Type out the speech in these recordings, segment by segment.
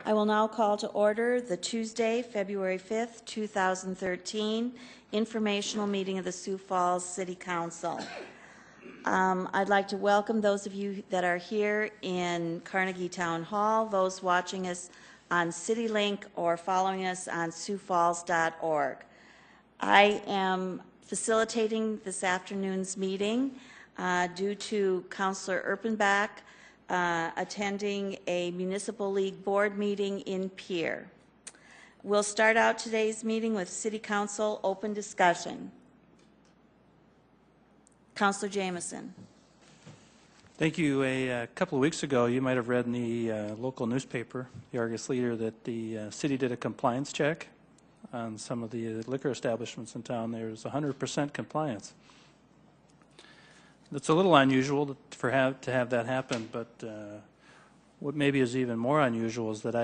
I will now call to order the Tuesday, February 5th, 2013 informational meeting of the Sioux Falls City Council. I'd like to welcome those of you that are here in Carnegie Town Hall, those watching us on CityLink or following us on siouxfalls.org. I am facilitating this afternoon's meeting due to Councilor Erpenbach attending a Municipal League Board meeting in Pierre. We'll start out today's meeting with City Council open discussion. Councilor Jameson. Thank you. A couple of weeks ago, you might have read in the local newspaper, the Argus Leader, that the city did a compliance check on some of the liquor establishments in town. There was 100% compliance. It's a little unusual to have that happen, but what maybe is even more unusual is that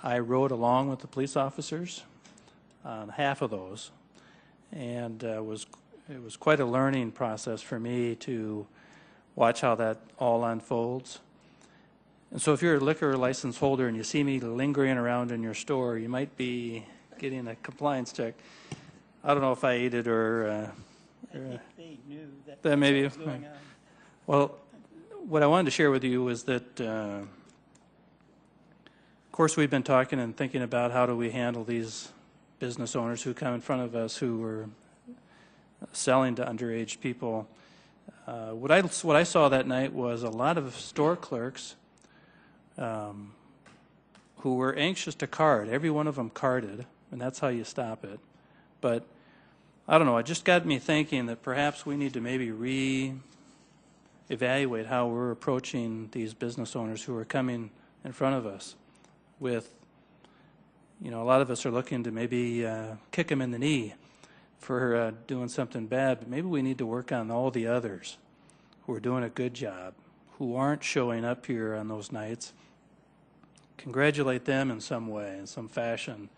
I rode along with the police officers on half of those, and it was quite a learning process for me to watch how that all unfolds. And so if you're a liquor license holder and you see me lingering around in your store, you might be getting a compliance check. I don't know if I ate it or I think they knew that maybe was going on. Well, what I wanted to share with you was that of course we've been talking and thinking about how do we handle these business owners who come in front of us who were selling to underage people. What I saw that night was a lot of store clerks who were anxious to card. Every one of them carded, and that's how you stop it. But I don't know, it just got me thinking that perhaps we need to maybe re-evaluate how we're approaching these business owners who are coming in front of us with, a lot of us are looking to maybe kick them in the knee for doing something bad, but maybe we need to work on all the others who are doing a good job, who aren't showing up here on those nights. Congratulate them in some way, in some fashion.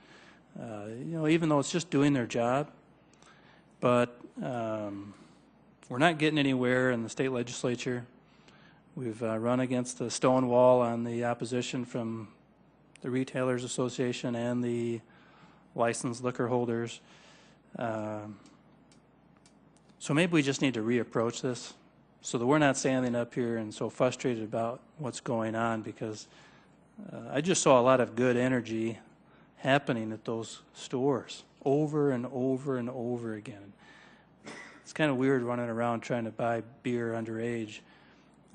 Even though it's just doing their job, but we're not getting anywhere in the state legislature. We've run against the stone wall on the opposition from the Retailers Association and the licensed liquor holders. So maybe we just need to reapproach this so that we're not standing up here and so frustrated about what's going on, because I just saw a lot of good energy happening at those stores over and over and over again. It's kind of weird running around trying to buy beer underage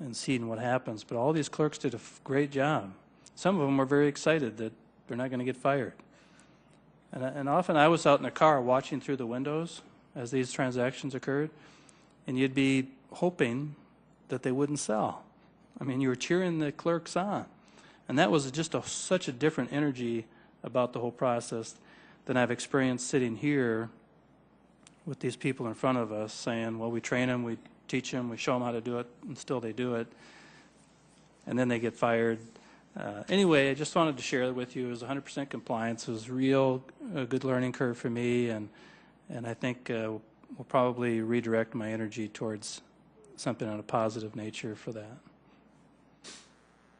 and seeing what happens, but all these clerks did a great job. Some of them were very excited that they're not going to get fired. And often I was out in the car watching through the windows as these transactions occurred, and you'd be hoping that they wouldn't sell. I mean, you were cheering the clerks on. And that was just such a different energy about the whole process than I've experienced sitting here with these people in front of us saying, well, we train them, we teach them, we show them how to do it, and still they do it. And then they get fired. Anyway, I just wanted to share that with you. It was 100% compliance. It was a good learning curve for me, and I think we'll probably redirect my energy towards something on a positive nature for that.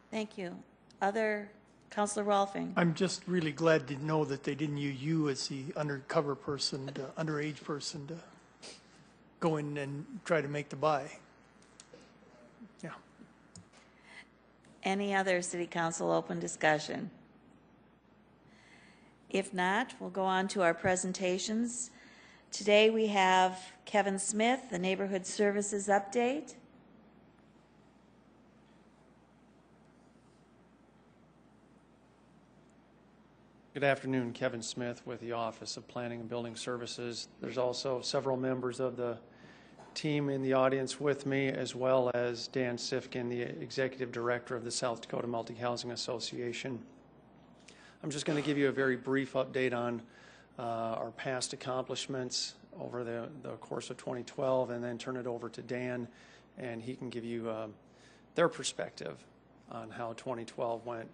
Thank you. Other Councilor Rolfing. I'm just really glad to know that they didn't use you as the undercover person, the underage person, to go in and try to make the buy. Yeah. Any other City Council open discussion? If not, we'll go on to our presentations. Today we have Kevin Smith, the Neighborhood Services Update. Good afternoon, Kevin Smith with the Office of Planning and Building Services. There's also several members of the team in the audience with me, as well as Dan Sifkin, the Executive Director of the South Dakota Multi-Housing Association. I'm just going to give you a very brief update on our past accomplishments over the course of 2012, and then turn it over to Dan, and he can give you their perspective on how 2012 went.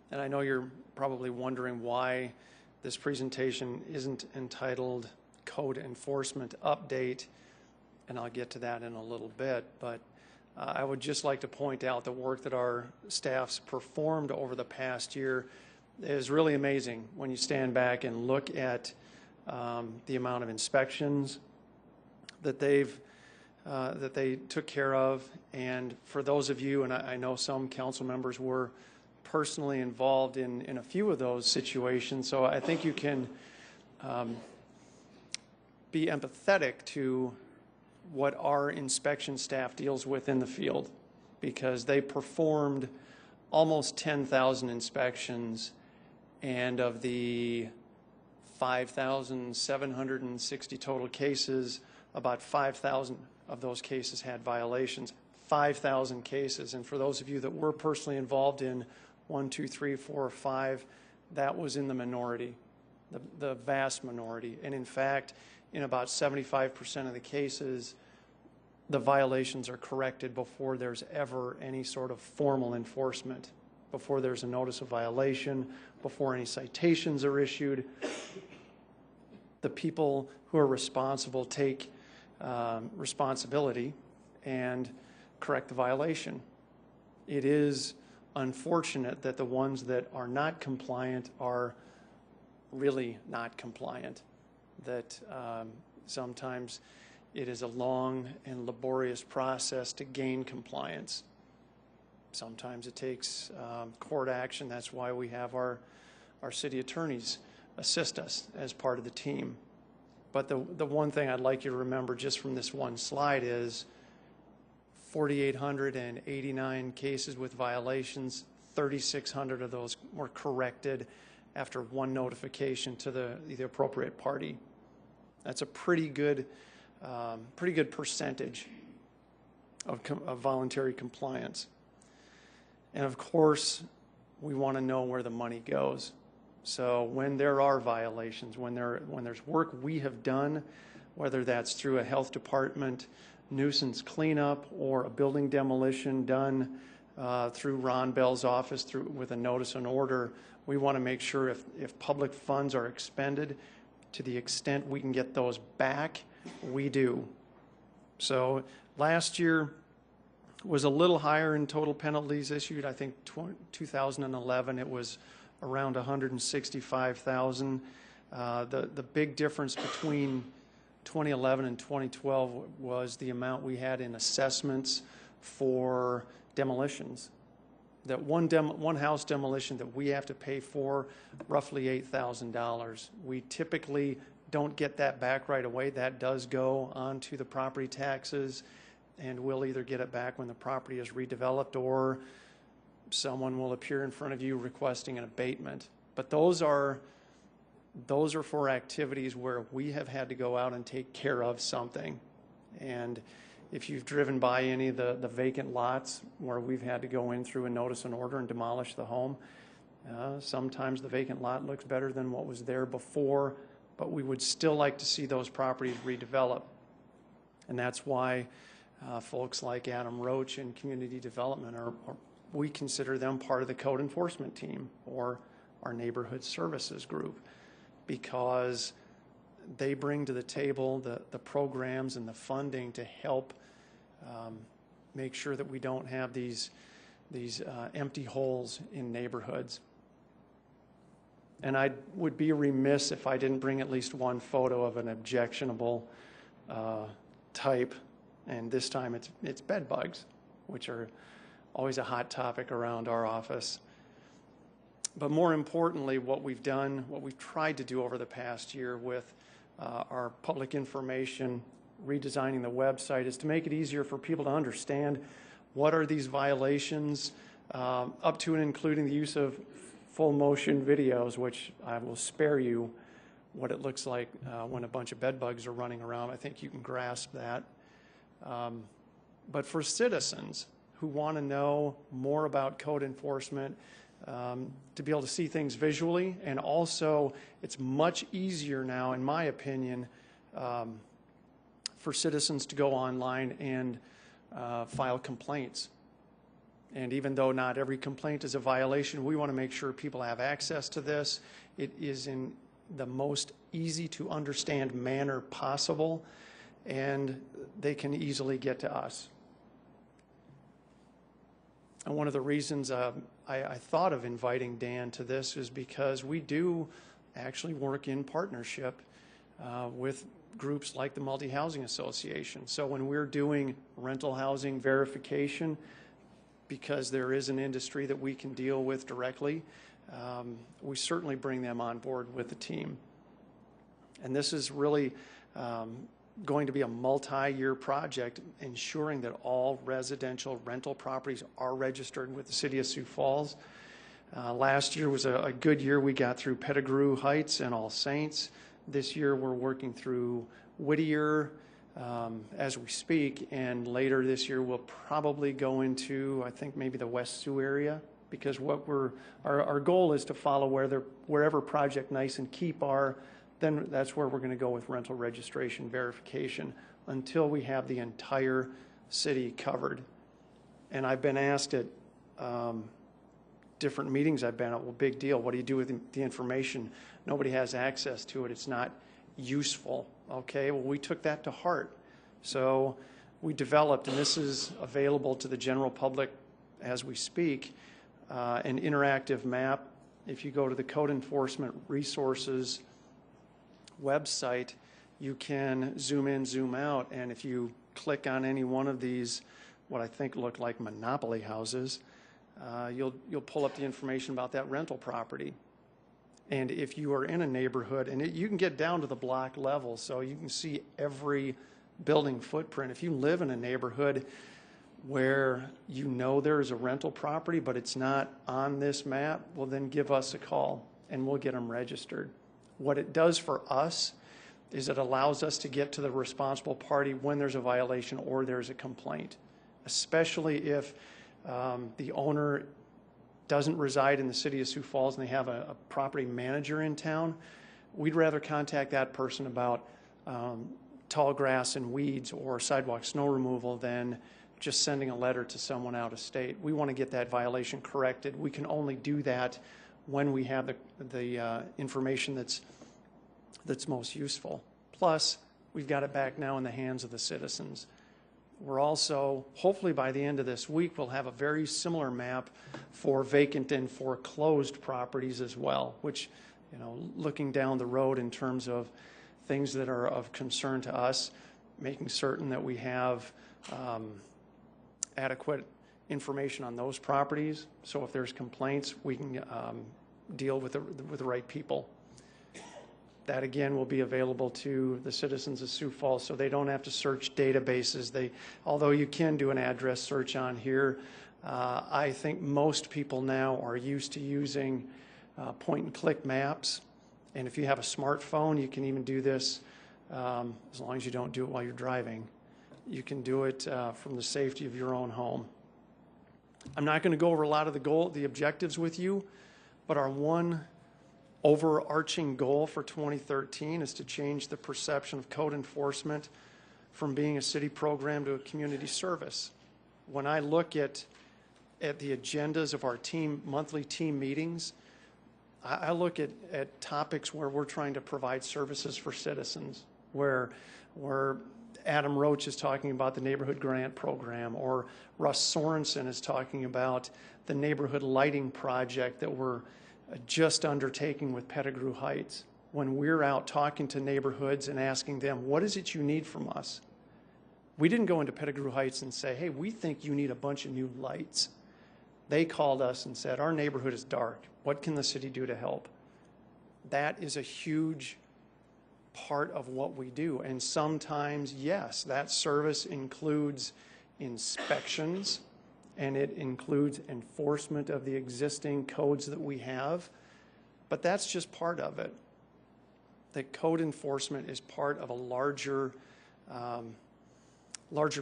And I know you're probably wondering why this presentation isn't entitled Code Enforcement Update, and I'll get to that in a little bit, but I would just like to point out the work that our staffs performed over the past year is really amazing when you stand back and look at the amount of inspections that they took care of. And for those of you, and I know some council members were personally involved in a few of those situations, so I think you can be empathetic to what our inspection staff deals with in the field, because they performed almost 10,000 inspections, and of the 5,760 total cases, about 5,000 of those cases had violations. 5,000 cases. And for those of you that were personally involved in 1, 2, 3, 4, or 5, that was in the minority, the vast minority. And in fact, in about 75% of the cases, the violations are corrected before there's ever any sort of formal enforcement, before there's a notice of violation, before any citations are issued. The people who are responsible take responsibility and correct the violation. It is unfortunate that the ones that are not compliant are really not compliant, that sometimes it is a long and laborious process to gain compliance. Sometimes it takes court action. That's why we have our city attorneys assist us as part of the team. But the one thing I'd like you to remember just from this one slide is 4,889 cases with violations, 3,600 of those were corrected after one notification to the appropriate party. That's a pretty good percentage of voluntary compliance. And of course, we want to know where the money goes. So when there are violations, when there's work we have done, whether that's through a health department nuisance cleanup or a building demolition done through Ron Bell's office with a notice and order, we want to make sure if public funds are expended, to the extent we can get those back, we do. So last year was a little higher in total penalties issued. I think 2011 it was around 165,000. The big difference between 2011 and 2012 was the amount we had in assessments for demolitions. That one house demolition that we have to pay for, roughly $8,000. We typically don't get that back right away. That does go onto the property taxes, and we'll either get it back when the property is redeveloped, or someone will appear in front of you requesting an abatement. But those are for activities where we have had to go out and take care of something. And if you've driven by any of the vacant lots where we've had to go in through a notice and order and demolish the home, sometimes the vacant lot looks better than what was there before, but we would still like to see those properties redevelop. And that's why folks like Adam Roach in community development we consider them part of the code enforcement team or our neighborhood services group, because they bring to the table the programs and the funding to help make sure that we don't have these empty holes in neighborhoods. And I would be remiss if I didn't bring at least one photo of an objectionable type, and this time it's bed bugs, which are always a hot topic around our office. But more importantly, what we've tried to do over the past year with our public information, redesigning the website, is to make it easier for people to understand what are these violations, up to and including the use of full motion videos, which I will spare you what it looks like when a bunch of bed bugs are running around. I think you can grasp that. But for citizens who want to know more about code enforcement, to be able to see things visually, and also it's much easier now, in my opinion, for citizens to go online and file complaints. And even though not every complaint is a violation, we want to make sure people have access to this. It is in the most easy to understand manner possible, and they can easily get to us. And one of the reasons I thought of inviting Dan to this is because we do actually work in partnership with groups like the Multi-Housing Association. So when we're doing rental housing verification, because there is an industry that we can deal with directly, we certainly bring them on board with the team. And this is really going to be a multi-year project, ensuring that all residential rental properties are registered with the City of Sioux Falls. Last year was a good year. We got through Pettigrew Heights and All Saints. This year we're working through Whittier as we speak, and later this year we'll probably go into, I think, maybe the West Sioux area, because what our goal is to follow wherever Project Nice and Keep are. Then that's where we're going to go with rental registration verification until we have the entire city covered. And I've been asked at different meetings I've been at, well, big deal, what do you do with the information? Nobody has access to it. It's not useful. Okay, well, we took that to heart. So we developed, and this is available to the general public as we speak, an interactive map. If you go to the Code Enforcement Resources website, you can zoom in, zoom out, and if you click on any one of these, what I think look like monopoly houses, you'll pull up the information about that rental property. And if you are in a neighborhood, and you can get down to the block level, so you can see every building footprint. If you live in a neighborhood where you know there is a rental property, but it's not on this map, well, then give us a call, and we'll get them registered. What it does for us is it allows us to get to the responsible party when there's a violation or there's a complaint, especially if the owner doesn't reside in the City of Sioux Falls and they have a property manager in town. We'd rather contact that person about tall grass and weeds or sidewalk snow removal than just sending a letter to someone out of state. We want to get that violation corrected. We can only do that when we have the information that's most useful. Plus, we've got it back now in the hands of the citizens. We're also, hopefully by the end of this week, we'll have a very similar map for vacant and foreclosed properties as well, which, you know, looking down the road in terms of things that are of concern to us, making certain that we have adequate information on those properties. So if there's complaints, we can deal with the right people. That again will be available to the citizens of Sioux Falls, so they don't have to search databases. Although you can do an address search on here, I think most people now are used to using point-and-click maps. And if you have a smartphone, you can even do this as long as you don't do it while you're driving. You can do it from the safety of your own home. I'm not going to go over a lot of the objectives with you, but our one overarching goal for 2013 is to change the perception of code enforcement from being a city program to a community service. When I look at the agendas of our monthly team meetings, I look at topics where we're trying to provide services for citizens, where Adam Roach is talking about the Neighborhood Grant Program, or Russ Sorensen is talking about the neighborhood lighting project that we're just undertaking with Pettigrew Heights. When we're out talking to neighborhoods and asking them, what is it you need from us? We didn't go into Pettigrew Heights and say, hey, we think you need a bunch of new lights. They called us and said, our neighborhood is dark. What can the city do to help? That is a huge part of what we do. And sometimes, yes, that service includes inspections, and it includes enforcement of the existing codes that we have, but that's just part of it. The code enforcement is part of a larger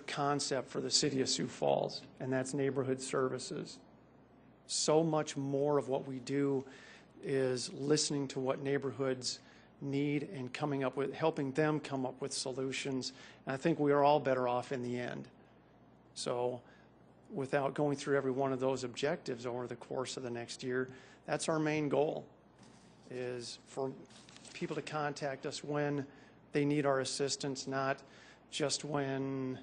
concept for the City of Sioux Falls, and that's neighborhood services. So much more of what we do is listening to what neighborhoods need and helping them come up with solutions. And I think we are all better off in the end. So without going through every one of those objectives over the course of the next year, that's our main goal, is for people to contact us when they need our assistance, not just when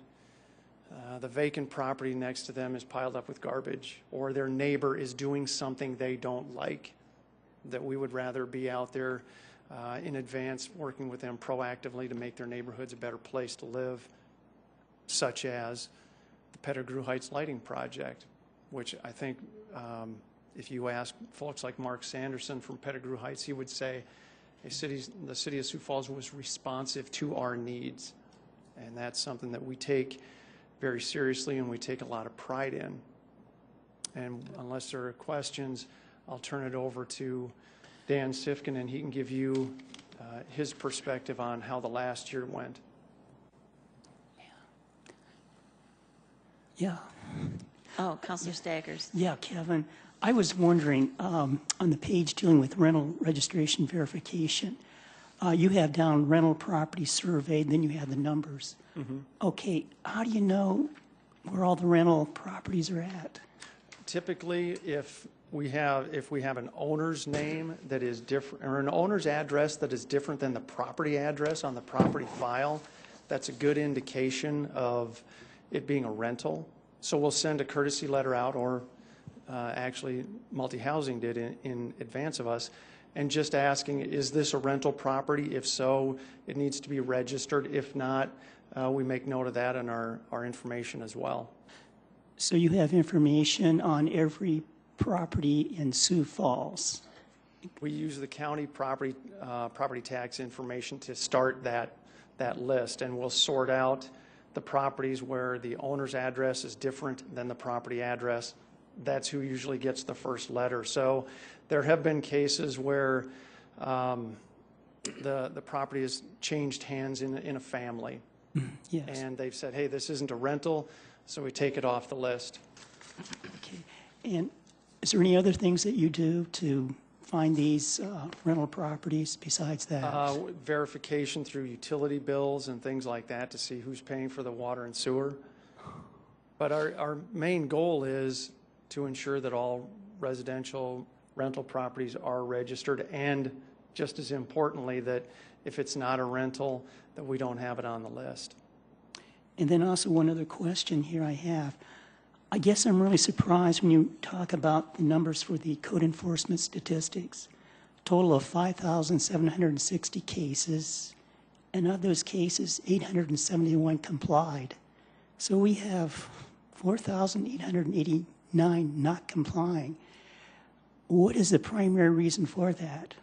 the vacant property next to them is piled up with garbage, or their neighbor is doing something they don't like, that we would rather be out there in advance working with them proactively to make their neighborhoods a better place to live, such as the Pettigrew Heights Lighting Project, which I think if you ask folks like Mark Sanderson from Pettigrew Heights, he would say the city of Sioux Falls was responsive to our needs. And that's something that we take very seriously and we take a lot of pride in. And unless there are questions, I'll turn it over to Dan Sifkin, and he can give you his perspective on how the last year went. Yeah. Oh, Councilor Staggers. Yeah, Kevin. I was wondering, on the page dealing with rental registration verification, you have down rental property surveyed, then you have the numbers. Mm-hmm. Okay, how do you know where all the rental properties are at? Typically, if we have an owner's name that is different, or an owner's address that is different than the property address on the property file, that's a good indication of it being a rental. So we'll send a courtesy letter out, or actually multi-housing did in advance of us, and just asking, is this a rental property? If so, it needs to be registered. If not, we make note of that in our information as well. So you have information on every property in Sioux Falls? We use the county property tax information to start that list, and we'll sort out the properties where the owner's address is different than the property address. That's who usually gets the first letter. So there have been cases where the property has changed hands in a family. Yes. And they've said, hey, this isn't a rental, so we take it off the list. Okay. And is there any other things that you do to find these rental properties besides that? Verification through utility bills and things like that to see who's paying for the water and sewer. But our main goal is to ensure that all residential rental properties are registered, and just as importantly, that if it's not a rental, that we don't have it on the list. And then also one other question here I have. I guess I'm really surprised when you talk about the numbers for the code enforcement statistics. A total of 5,760 cases, and of those cases, 871 complied. So we have 4,889 not complying. What is the primary reason for that?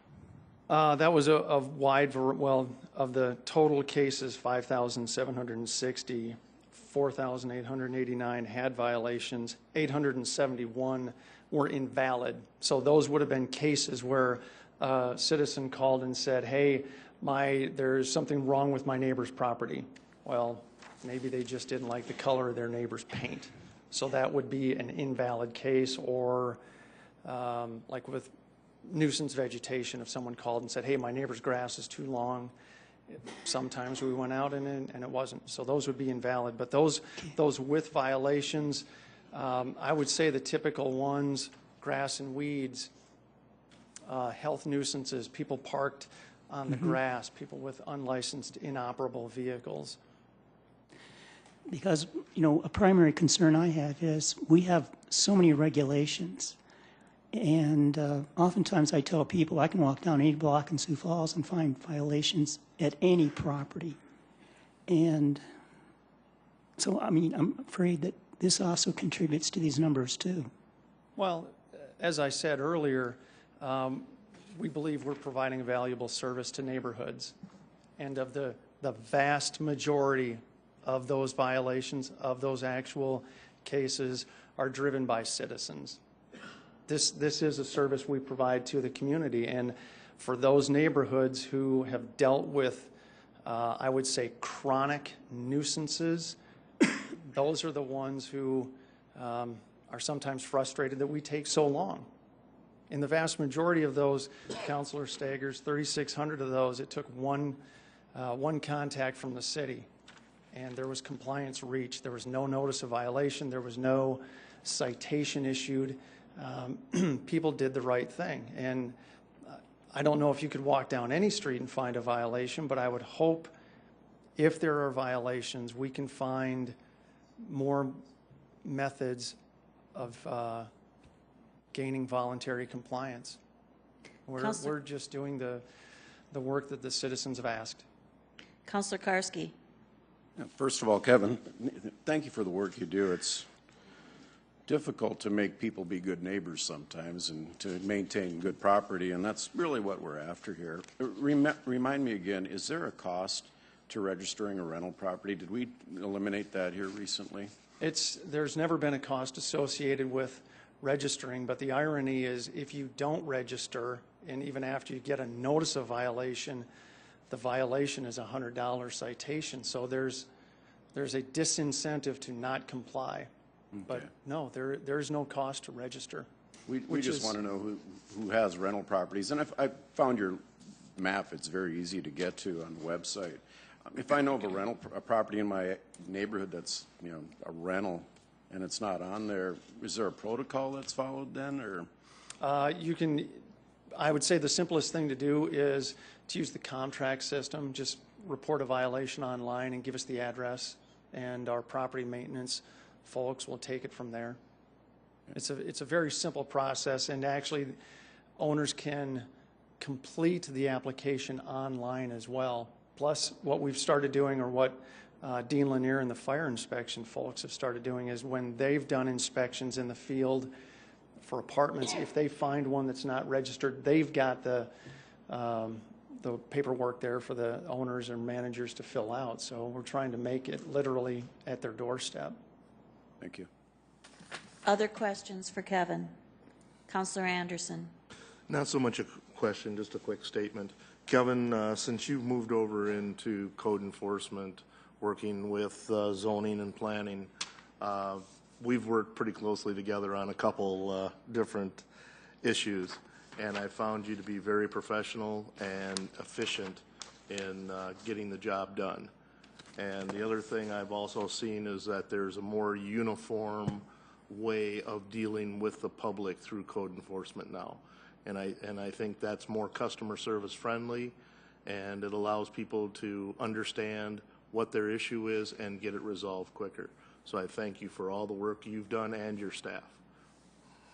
That was a wide, of the total cases, 5,760, 4,889 had violations, 871 were invalid. So those would have been cases where a citizen called and said, hey, there's something wrong with my neighbor's property. Well, maybe they just didn't like the color of their neighbor's paint. So that would be an invalid case, or like with nuisance vegetation, if someone called and said, hey, my neighbor's grass is too long. Sometimes we went out and it wasn't. So those would be invalid. But those with violations, I would say the typical ones, grass and weeds, health nuisances, people parked on the grass, people with unlicensed, inoperable vehicles. Because, you know, a primary concern I have is we have so many regulations. And oftentimes I tell people I can walk down any block in Sioux Falls and find violations at any property. And so, I mean, I'm afraid that this also contributes to these numbers too. Well, as I said earlier, we believe we're providing a valuable service to neighborhoods. And of the vast majority of those violations, of those actual cases, are driven by citizens. This is a service we provide to the community, and for those neighborhoods who have dealt with, I would say, chronic nuisances, those are the ones who are sometimes frustrated that we take so long. In the vast majority of those, Councilor Staggers, 3,600 of those, it took one contact from the city, and there was compliance reached. There was no notice of violation. There was no citation issued. People did the right thing. And I don't know if you could walk down any street and find a violation, but I would hope if there are violations, we can find more methods of gaining voluntary compliance. We're just doing the work that the citizens have asked. Councillor Karski. First of all, Kevin, thank you for the work you do. It's difficult to make people be good neighbors sometimes and to maintain good property, and that's really what we're after here. Remind me again, is there a cost to registering a rental property? Did we eliminate that here recently? There's never been a cost associated with registering, but the irony is if you don't register, and even after you get a notice of violation, the violation is a $100 citation. So there's a disincentive to not comply. Okay. But no, there's no cost to register. We just want to know who has rental properties. And if I found your map, it's very easy to get to on the website. If I know of a property in my neighborhood that's, you know, a rental and it's not on there, is there a protocol that's followed then, or? I would say the simplest thing to do is to use the contract system. Just report a violation online and give us the address, and our property maintenance folks will take it from there. It's a very simple process, and actually owners can complete the application online as well. Plus, what we've started doing, or what Dean Lanier and the fire inspection folks have started doing, is when they've done inspections in the field for apartments, if they find one that's not registered, they've got the paperwork there for the owners and managers to fill out. So we're trying to make it literally at their doorstep. Thank you. Other questions for Kevin? Councillor Anderson. Not so much a question, just a quick statement. Kevin, since you've moved over into code enforcement, working with zoning and planning, we've worked pretty closely together on a couple different issues, and I found you to be very professional and efficient in getting the job done. And the other thing I've also seen is that there's a more uniform way of dealing with the public through code enforcement now. And I think that's more customer service friendly, and it allows people to understand what their issue is and get it resolved quicker. So I thank you for all the work you've done and your staff.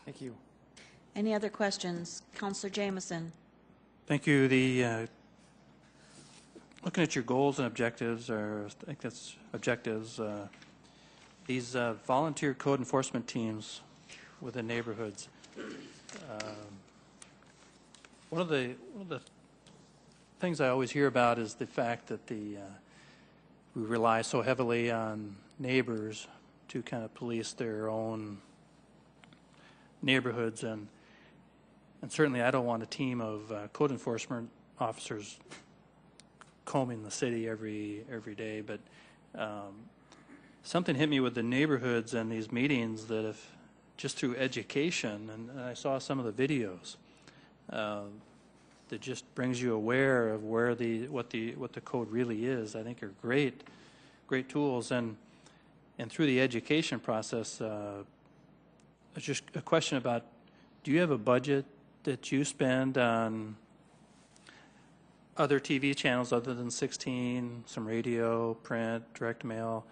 Thank you. Any other questions? Councillor Jameson. Thank you. Looking at your goals and objectives, or I think that's objectives, these volunteer code enforcement teams within neighborhoods. One of the things I always hear about is the fact that we rely so heavily on neighbors to kind of police their own neighborhoods, and certainly I don't want a team of code enforcement officers combing the city every day, but something hit me with the neighborhoods and these meetings that if just through education, and I saw some of the videos that just brings you aware of where what the code really is, I think are great tools. And through the education process, it's just a question about, do you have a budget that you spend on other TV channels other than 16, some radio, print, direct mail?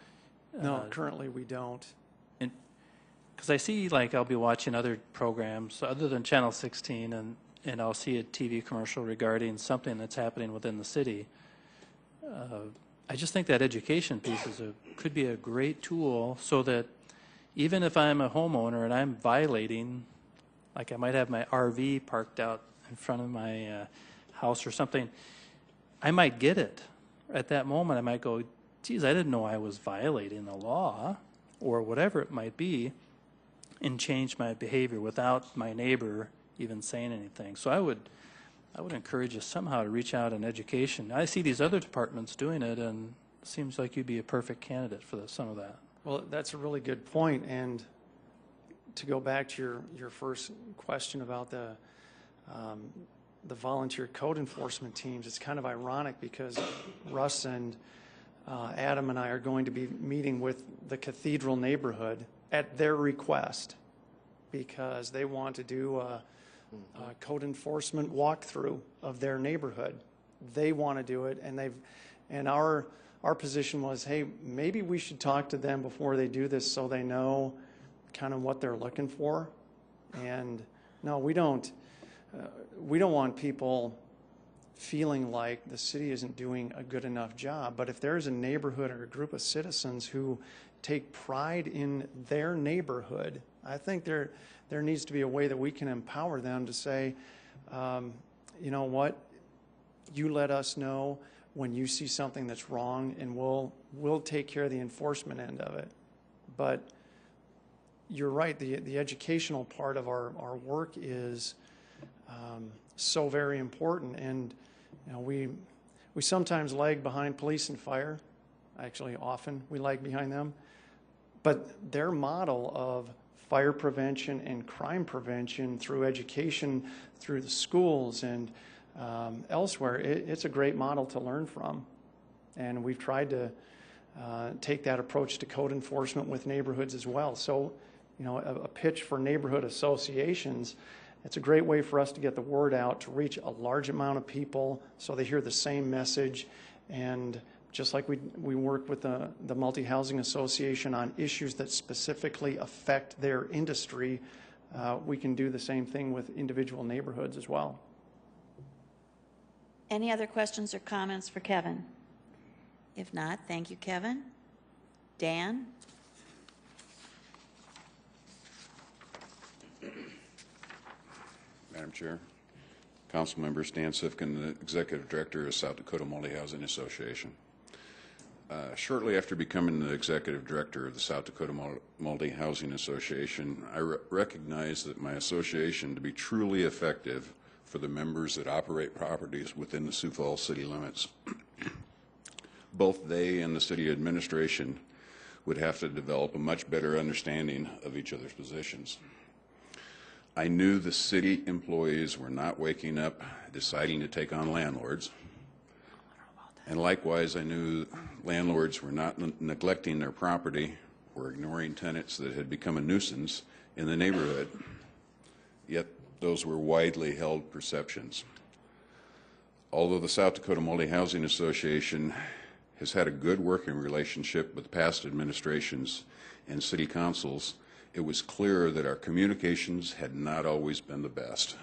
No, currently we don't. Because I see, like, I'll be watching other programs other than Channel 16, and I'll see a TV commercial regarding something that's happening within the city. I just think that education piece could be a great tool, so that even if I'm a homeowner and I'm violating, like I might have my RV parked out in front of my house or something, I might get it. At that moment, I might go, geez, I didn't know I was violating the law, or whatever it might be, and change my behavior without my neighbor even saying anything. So I would encourage you somehow to reach out in education. I see these other departments doing it, and it seems like you'd be a perfect candidate for some of that. Well, that's a really good point. And to go back to your first question about the volunteer code enforcement teams, it's kind of ironic because Russ and Adam and I are going to be meeting with the Cathedral neighborhood at their request, because they want to do a code enforcement walkthrough of their neighborhood. They want to do it, and our our position was, hey, maybe we should talk to them before they do this so they know kind of what they're looking for. And no, we don't want people feeling like the city isn't doing a good enough job. But if there's a neighborhood or a group of citizens who take pride in their neighborhood, I think there needs to be a way that we can empower them to say, you know what, you let us know when you see something that's wrong, and we'll take care of the enforcement end of it. But you're right, the educational part of our work is so very important. And you know, we sometimes lag behind police and fire. Actually, often we lag behind them. But their model of fire prevention and crime prevention through education, through the schools and elsewhere, it's a great model to learn from. And we've tried to take that approach to code enforcement with neighborhoods as well. So, you know, a pitch for neighborhood associations, it's a great way for us to get the word out, to reach a large amount of people so they hear the same message. And just like we work with the Multi-Housing Association on issues that specifically affect their industry, we can do the same thing with individual neighborhoods as well. Any other questions or comments for Kevin? If not, thank you, Kevin. Dan? Madam Chair, Council Member Stan Sifkin, the Executive Director of South Dakota Multi-Housing Association. Shortly after becoming the Executive Director of the South Dakota Multi-Housing Association, I recognized that my association, to be truly effective for the members that operate properties within the Sioux Falls city limits, both they and the city administration would have to develop a much better understanding of each other's positions. I knew the city employees were not waking up deciding to take on landlords, and likewise I knew landlords were not neglecting their property or ignoring tenants that had become a nuisance in the neighborhood. Yet those were widely held perceptions. Although the South Dakota Multi-Housing Association has had a good working relationship with past administrations and city councils, it was clear that our communications had not always been the best.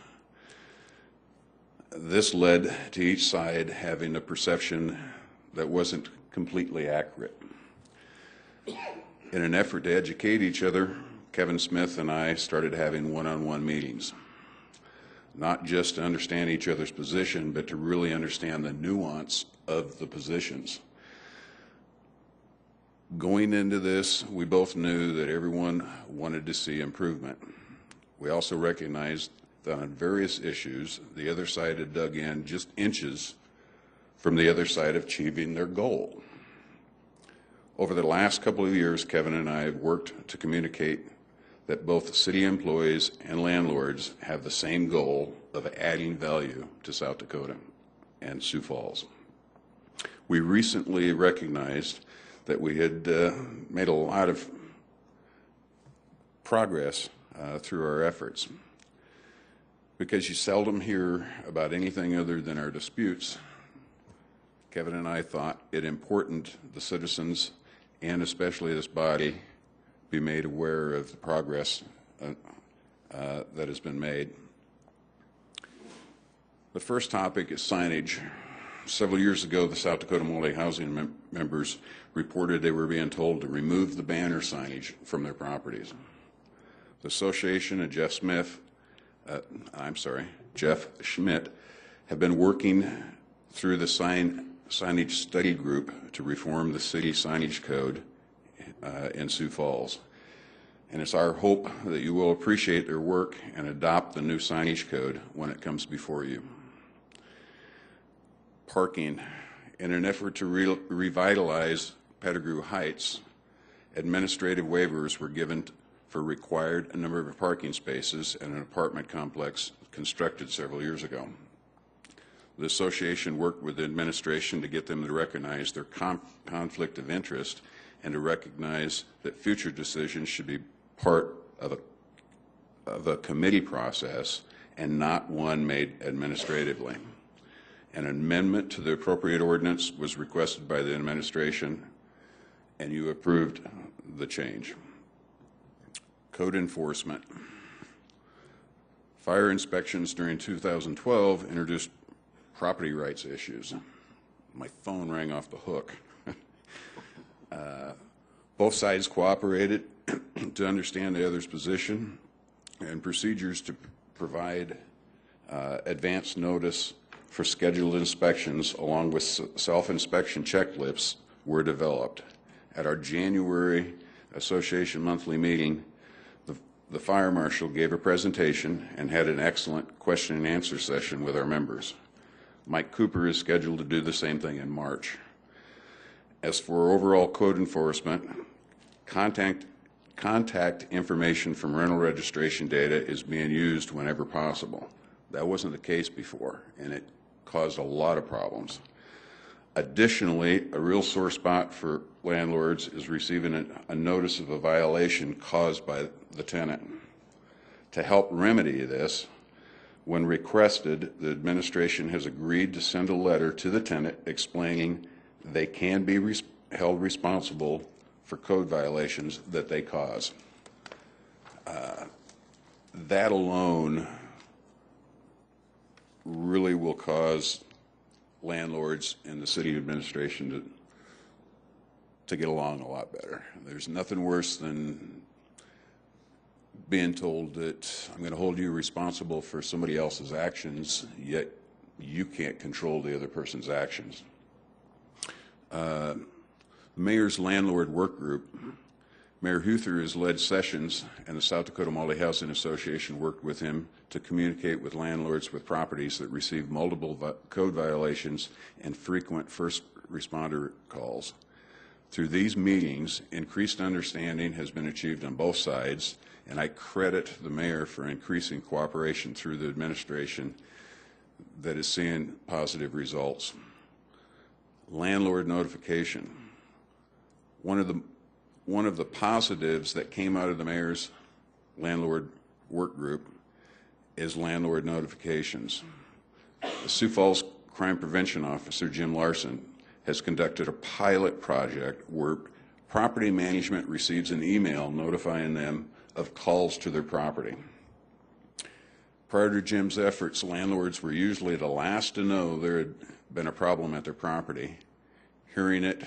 This led to each side having a perception that wasn't completely accurate. In an effort to educate each other, Kevin Smith and I started having one-on-one meetings, not just to understand each other's position, but to really understand the nuance of the positions. Going into this, we both knew that everyone wanted to see improvement. We also recognized that on various issues, the other side had dug in just inches from the other side of achieving their goal. Over the last couple of years, Kevin and I have worked to communicate that both city employees and landlords have the same goal of adding value to South Dakota and Sioux Falls. We recently recognized that we had made a lot of progress through our efforts. Because you seldom hear about anything other than our disputes, Kevin and I thought it important the citizens, and especially this body, be made aware of the progress that has been made. The first topic is signage. Several years ago, the South Dakota Multi-Housing members reported they were being told to remove the banner signage from their properties. The association and Jeff Schmidt have been working through the signage study group to reform the city signage code in Sioux Falls. And it's our hope that you will appreciate their work and adopt the new signage code when it comes before you. Parking. In an effort to revitalize Pettigrew Heights, administrative waivers were given for required number of parking spaces in an apartment complex constructed several years ago. The association worked with the administration to get them to recognize their conflict of interest and to recognize that future decisions should be part of a committee process and not one made administratively. An amendment to the appropriate ordinance was requested by the administration, and you approved the change. Code enforcement. Fire inspections during 2012 introduced property rights issues. My phone rang off the hook. Both sides cooperated to understand the other's position and procedures to provide advance notice for scheduled inspections along with self-inspection checklists were developed. At our January Association monthly meeting, the fire marshal gave a presentation and had an excellent question and answer session with our members. Mike Cooper is scheduled to do the same thing in March. As for overall code enforcement, contact information from rental registration data is being used whenever possible. That wasn't the case before, and it caused a lot of problems. Additionally, a real sore spot for landlords is receiving a notice of a violation caused by the tenant. To help remedy this, when requested, the administration has agreed to send a letter to the tenant explaining they can be held responsible for code violations that they cause. That alone really will cause landlords and the city administration to get along a lot better. There's nothing worse than being told that I'm going to hold you responsible for somebody else's actions, yet you can't control the other person's actions. Mayor's Landlord Work Group. Mayor Huther has led sessions, and the South Dakota Multi-Housing Association worked with him to communicate with landlords with properties that receive multiple code violations and frequent first responder calls. Through these meetings, increased understanding has been achieved on both sides, and I credit the mayor for increasing cooperation through the administration that is seeing positive results. Landlord notification. One of the positives that came out of the mayor's landlord work group is landlord notifications. The Sioux Falls Crime Prevention Officer, Jim Larson, has conducted a pilot project where property management receives an email notifying them of calls to their property. Prior to Jim's efforts, landlords were usually the last to know there had been a problem at their property, hearing it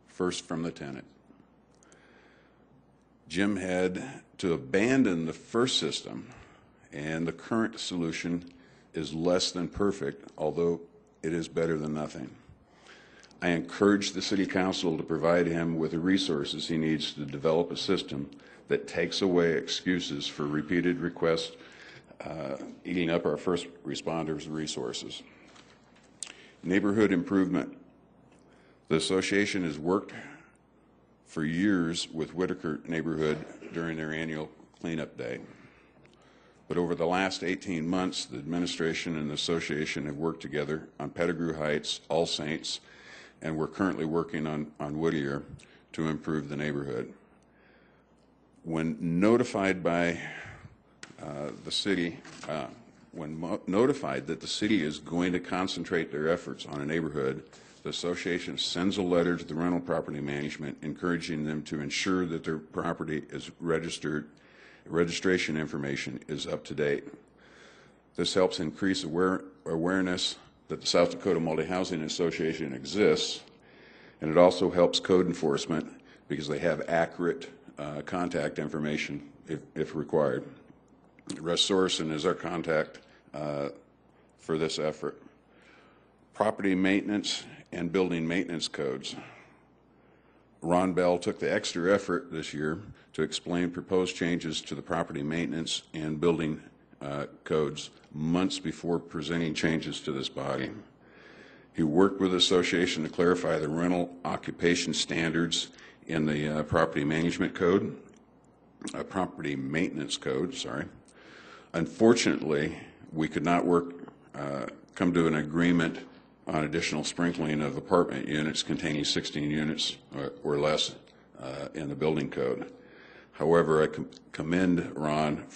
first from the tenant. Jim had to abandon the first system, and the current solution is less than perfect, although it is better than nothing. I encourage the City Council to provide him with the resources he needs to develop a system that takes away excuses for repeated requests eating up our first responders' resources. Neighborhood improvement. The association has worked for years with Whitaker neighborhood during their annual cleanup day. But over the last 18 months, the administration and the association have worked together on Pettigrew Heights, All Saints, and we're currently working on Whittier to improve the neighborhood. When notified by the city, notified that the city is going to concentrate their efforts on a neighborhood, the association sends a letter to the rental property management encouraging them to ensure that their property is registered, registration information is up to date. This helps increase awareness that the South Dakota Multi-Housing Association exists, and it also helps code enforcement because they have accurate contact information if required. Russ Sorensen is our contact for this effort. Property maintenance and building maintenance codes. Ron Bell took the extra effort this year to explain proposed changes to the property maintenance and building codes months before presenting changes to this body. He worked with the association to clarify the rental occupation standards in the property maintenance code. Unfortunately, we could not come to an agreement on additional sprinkling of apartment units containing 16 units or less in the building code. However, I commend Ron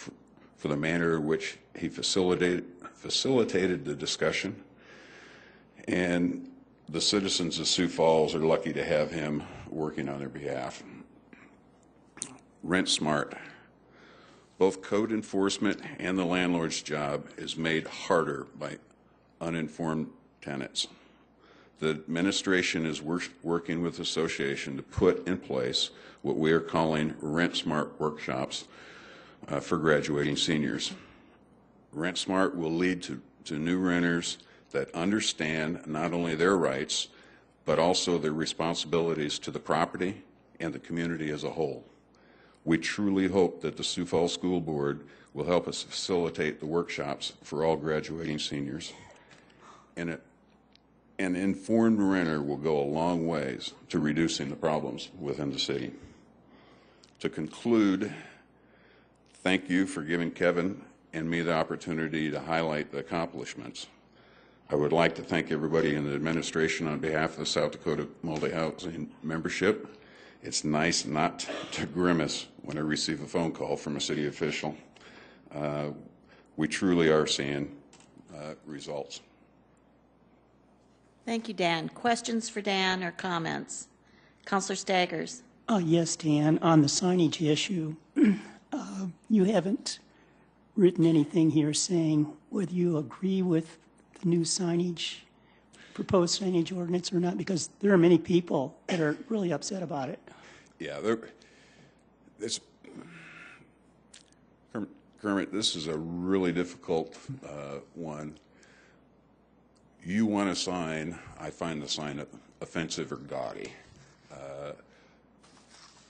for the manner in which he facilitated the discussion And the citizens of Sioux Falls are lucky to have him working on their behalf. Rent smart. Both code enforcement and the landlord's job is made harder by uninformed tenants. The administration is working with the association to put in place what we are calling Rent Smart workshops for graduating seniors. Rent Smart will lead to new renters that understand not only their rights, but also their responsibilities to the property and the community as a whole. We truly hope that the Sioux Falls School Board will help us facilitate the workshops for all graduating seniors. And an informed renter will go a long ways to reducing the problems within the city. To conclude, thank you for giving Kevin and me the opportunity to highlight the accomplishments. I would like to thank everybody in the administration on behalf of the South Dakota Multi-Housing membership. It's nice not to grimace when I receive a phone call from a city official. We truly are seeing results. Thank you, Dan. Questions for Dan or comments? Councillor Staggers. Yes, Dan, on the signage issue, you haven't written anything here saying whether you agree with the new signage, proposed signage ordinance or not, because there are many people that are really upset about it. Yeah, Kermit, this is a really difficult one. You want a sign, I find the sign offensive or gaudy.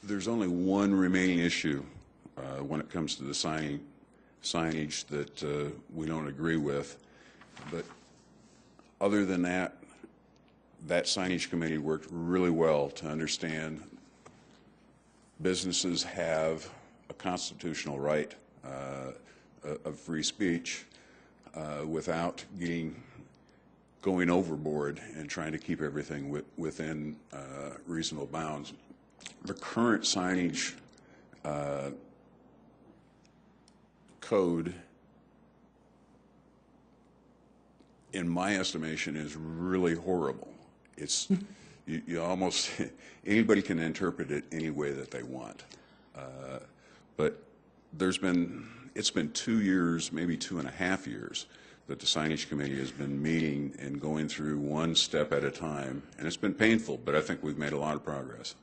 There's only one remaining issue when it comes to the signage that we don't agree with. But other than that, that signage committee worked really well to understand businesses have a constitutional right of free speech without going overboard and trying to keep everything within reasonable bounds. The current signage code, in my estimation, is really horrible. It's you almost anybody can interpret it any way that they want. But it's been 2 years, maybe 2.5 years, that the signage committee has been meeting and going through one step at a time, and it's been painful, but I think we've made a lot of progress.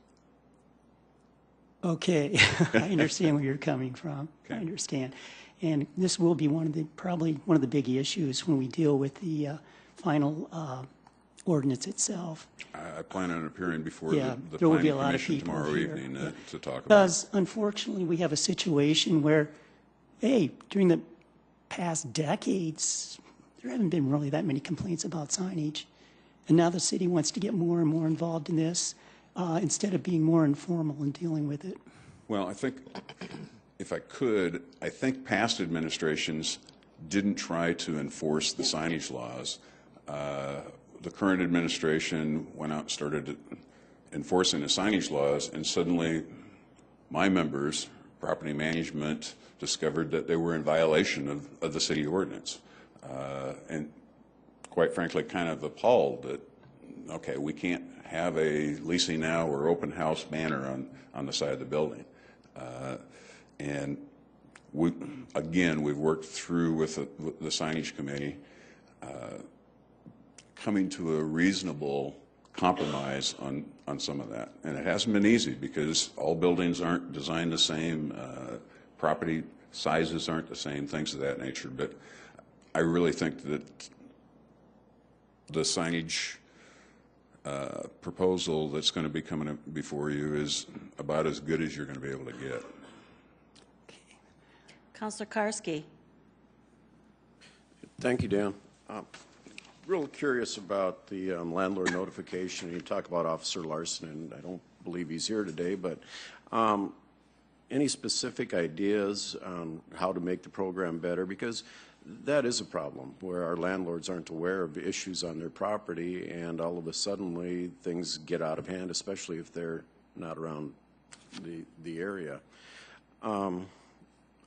Okay, I understand where you're coming from. Okay. I understand. And this will be probably one of the big issues when we deal with the final ordinance itself. I plan on appearing before the there will be Planning a lot of Commission people tomorrow here, evening to talk about it. Because unfortunately we have a situation where, hey, during the past decades, there haven't been really that many complaints about signage. And now the city wants to get more and more involved in this instead of being more informal in dealing with it. Well, I think, if I could, I think past administrations didn't try to enforce the signage laws. The current administration went out and started enforcing the signage laws, and suddenly my members, property management, discovered that they were in violation of the city ordinance. And quite frankly, kind of appalled that, okay, we can't have a leasing now or open house banner on the side of the building. And we've worked through with the signage committee, coming to a reasonable compromise on some of that. And it hasn't been easy because all buildings aren't designed the same, property sizes aren't the same, things of that nature. But I really think that the signage proposal that's going to be coming up before you is about as good as you're going to be able to get. Councillor Karski. Thank you, Dan. Real curious about the landlord notification. You talk about Officer Larson, and I don't believe he's here today, but any specific ideas on how to make the program better? Because that is a problem where our landlords aren't aware of issues on their property, and all of a sudden things get out of hand, especially if they're not around the area.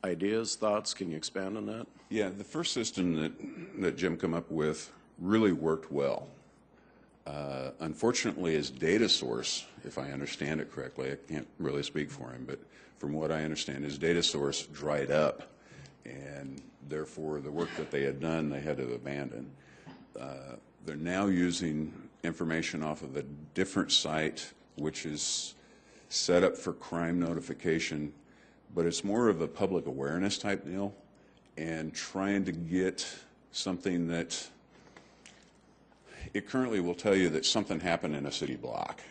Ideas, thoughts, can you expand on that? Yeah, the first system that Jim came up with really worked well. Unfortunately, his data source, if I understand it correctly, I can't really speak for him, but from what I understand, his data source dried up, and therefore the work that they had done, they had to abandon. They're now using information off of a different site, which is set up for crime notification, but it's more of a public awareness type deal, and trying to get something that it currently will tell you that something happened in a city block.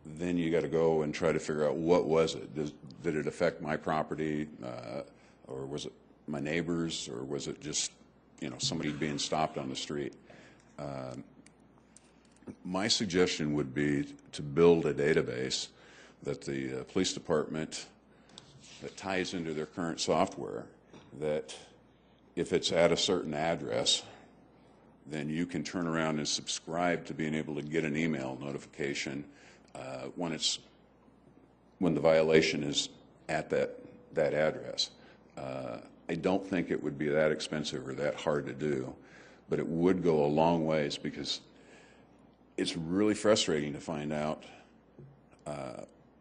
Then you got to go and try to figure out what was it. Did it affect my property, or was it my neighbors, or was it just somebody being stopped on the street? My suggestion would be to build a database that the police department that ties into their current software, that if it's at a certain address, then you can turn around and subscribe to being able to get an email notification when the violation is at that address. I don't think it would be that expensive or that hard to do, but it would go a long ways, because it's really frustrating to find out.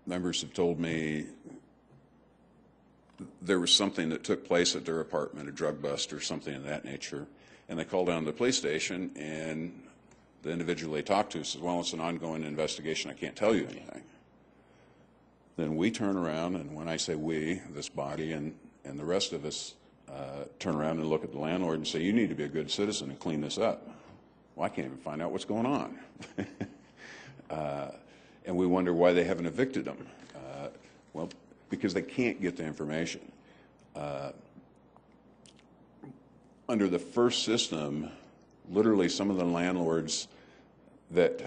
Members have told me there was something that took place at their apartment, a drug bust or something of that nature, and they called down to the police station, and the individual they talked to says, well, it's an ongoing investigation, I can't tell you anything. Then we turn around, and when I say we, this body and the rest of us turn around and look at the landlord and say, you need to be a good citizen and clean this up. Well, I can't even find out what's going on. And we wonder why they haven't evicted them. Well, because they can't get the information. Under the first system, literally some of the landlords that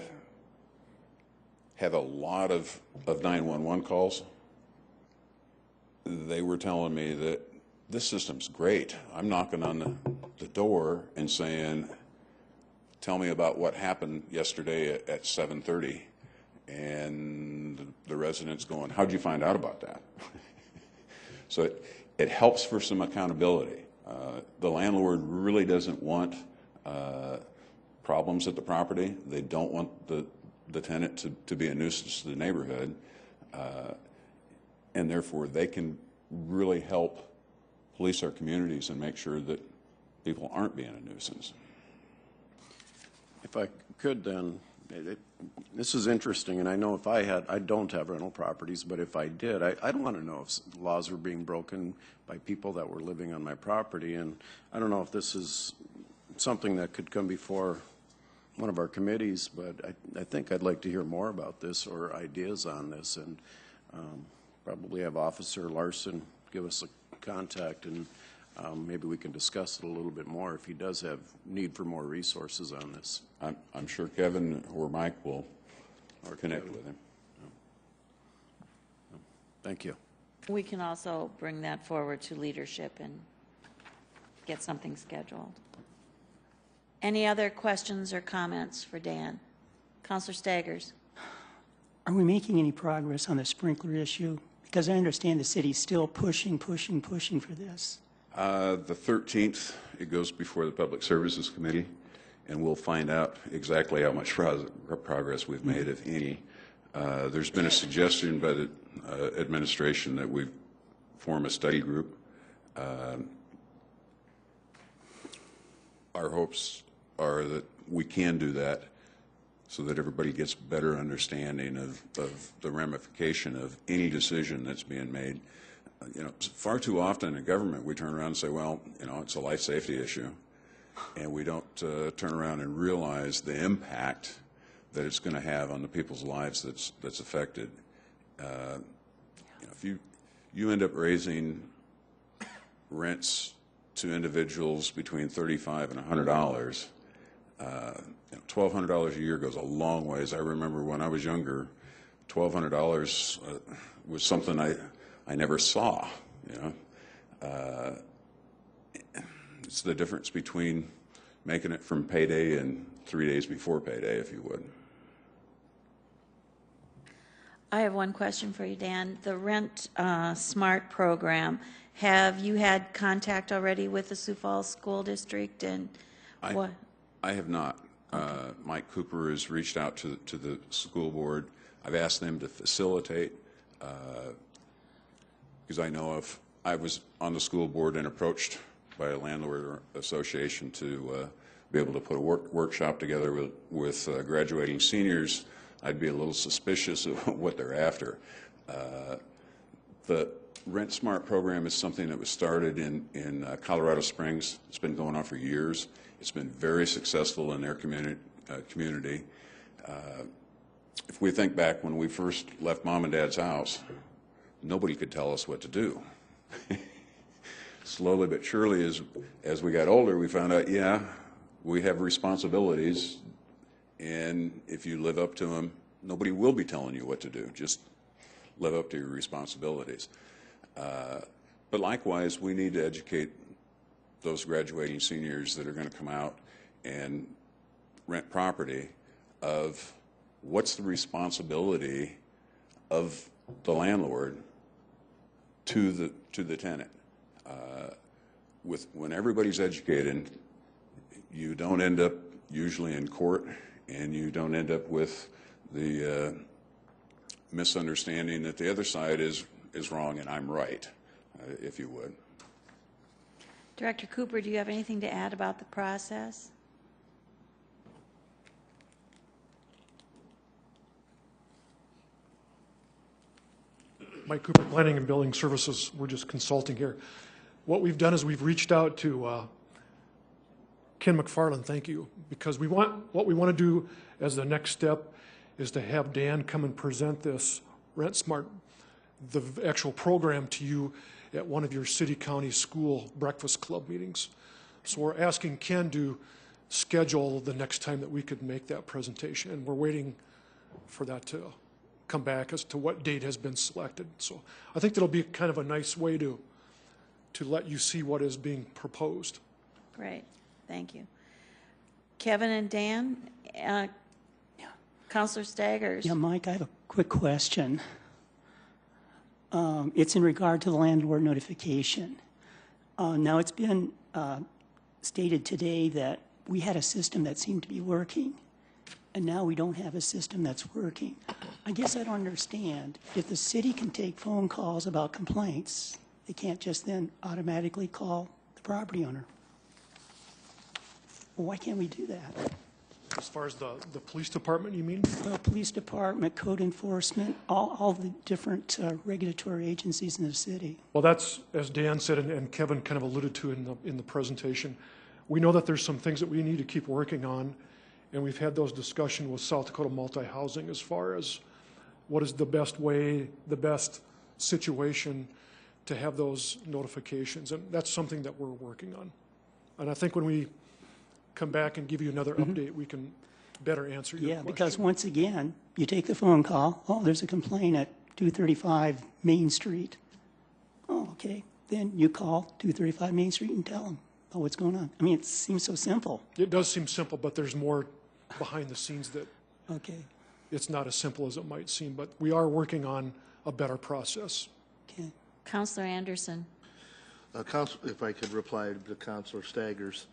have a lot of 911 calls, they were telling me that this system's great. I'm knocking on the door and saying, tell me about what happened yesterday at 7:30. And the resident's going, how'd you find out about that? So it helps for some accountability. The landlord really doesn't want problems at the property. They don't want the tenant to be a nuisance to the neighborhood. And therefore, they can really help police our communities and make sure that people aren't being a nuisance. If I could then, this is interesting, and I know if I don't have rental properties, but if I did, I'd want to know if laws were being broken by people that were living on my property, and I don't know if this is something that could come before one of our committees, but I think I'd like to hear more about this or ideas on this, and probably have Officer Larson give us a contact, and maybe we can discuss it a little bit more if he does have need for more resources on this. I'm sure Kevin or Mike will connect with him. Thank you. We can also bring that forward to leadership and get something scheduled. Any other questions or comments for Dan? Councilor Staggers. Are we making any progress on the sprinkler issue? Because I understand the city's still pushing for this. The 13th, it goes before the Public Services Committee, and we'll find out exactly how much progress we've made, if any. There's been a suggestion by the administration that we form a study group. Our hopes are that we can do that so that everybody gets better understanding of the ramification of any decision that's being made. Far too often in government we turn around and say, well, it's a life safety issue, and we don't turn around and realize the impact that it's going to have on the people's lives that's affected. If you end up raising rents to individuals between $35 and $100, $1,200 a year goes a long ways. I remember when I was younger, $1,200 was something I never saw. It's the difference between making it from payday and 3 days before payday, if you would. I have one question for you, Dan. The Rent Smart program, have you had contact already with the Sioux Falls School District? And what? I have not. Mike Cooper has reached out to the school board. I've asked them to facilitate, because I know if I was on the school board and approached by a landlord association to be able to put a workshop together with graduating seniors, I'd be a little suspicious of what they're after. The Rent Smart program is something that was started in Colorado Springs. It's been going on for years. It's been very successful in their community. If we think back when we first left Mom and Dad's house, nobody could tell us what to do. Slowly but surely, as we got older, we found out, yeah, we have responsibilities, and if you live up to them, nobody will be telling you what to do. Just live up to your responsibilities. But likewise, we need to educate those graduating seniors that are going to come out and rent property of what's the responsibility of the landlord to the tenant. When everybody's educated, you don't end up usually in court, and you don't end up with the misunderstanding that the other side is wrong and I'm right, if you would. Director Cooper, do you have anything to add about the process? Mike Cooper, Planning and Building Services. We're just consulting here. What we've done is we've reached out to Ken McFarland, thank you, because what we want to do as the next step is to have Dan come and present this Rent Smart, the actual program, to you at one of your city, county, school breakfast club meetings. So we're asking Ken to schedule the next time that we could make that presentation, and we're waiting for that to come back as to what date has been selected. So I think that'll be kind of a nice way to let you see what is being proposed. Great, thank you. Kevin and Dan, Councilor Staggers. Yeah, Mike, I have a quick question. It's in regard to the landlord notification. Now, it's been stated today that we had a system that seemed to be working, and now we don't have a system that's working. I guess I don't understand. If the city can take phone calls about complaints, they can't just then automatically call the property owner. Well, why can't we do that? As far as the police department, you mean? Police department, code enforcement, all the different regulatory agencies in the city. Well, that's, as Dan said, and Kevin kind of alluded to in the presentation, we know that there's some things that we need to keep working on, and we've had those discussions with South Dakota Multi-Housing as far as what is the best way, the best situation to have those notifications, and that's something that we're working on. And I think when we come back and give you another update, we can better answer your question. Yeah, because once again, you take the phone call, oh, there's a complaint at 235 Main Street. Oh, okay. Then you call 235 Main Street and tell them, oh, what's going on? I mean, it seems so simple. It does seem simple, but there's more behind the scenes that it's not as simple as it might seem, but we are working on a better process. Okay. Councilor Anderson. If I could reply to Councilor Staggers.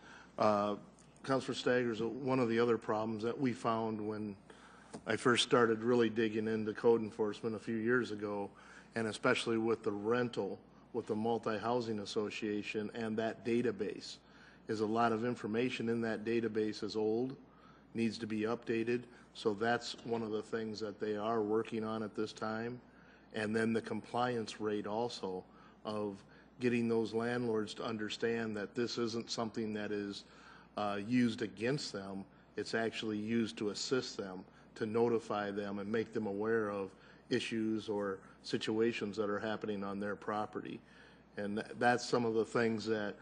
Councilor Staggers, one of the other problems that we found when I first started really digging into code enforcement a few years ago, and especially with the rental, with the multi-housing association and that database, is a lot of information in that database is old, needs to be updated. So that's one of the things that they are working on at this time. And then the compliance rate also of getting those landlords to understand that this isn't something that is used against them. It's actually used to assist them, to notify them and make them aware of issues or situations that are happening on their property. And that's some of the things that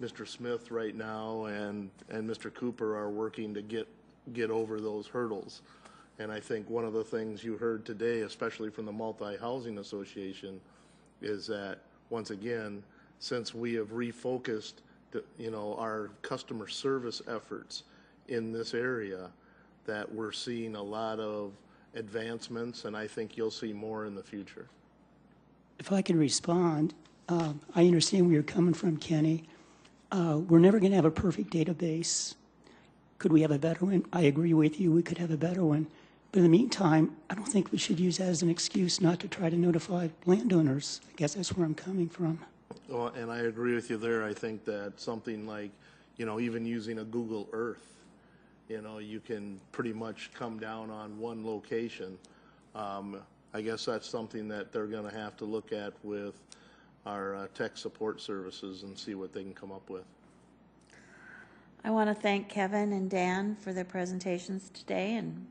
Mr. Smith right now and Mr. Cooper are working to get over those hurdles. And I think one of the things you heard today, especially from the Multi-Housing Association, is that once again, since we have refocused our customer service efforts in this area, that we're seeing a lot of advancements, and I think you'll see more in the future. If I could respond, I understand where you're coming from, Kenny. We're never going to have a perfect database. Could we have a better one? I agree with you, we could have a better one. But in the meantime, I don't think we should use that as an excuse not to try to notify landowners. I guess that's where I'm coming from. Well, and I agree with you there. I think that something like, even using a Google Earth, you can pretty much come down on one location. I guess that's something that they're going to have to look at with our tech support services and see what they can come up with. I want to thank Kevin and Dan for their presentations today, and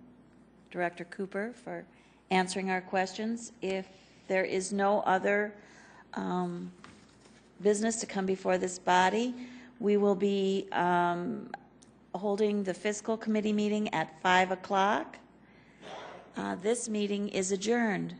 Director Cooper for answering our questions. If there is no other business to come before this body, we will be holding the Fiscal Committee meeting at 5 o'clock. This meeting is adjourned.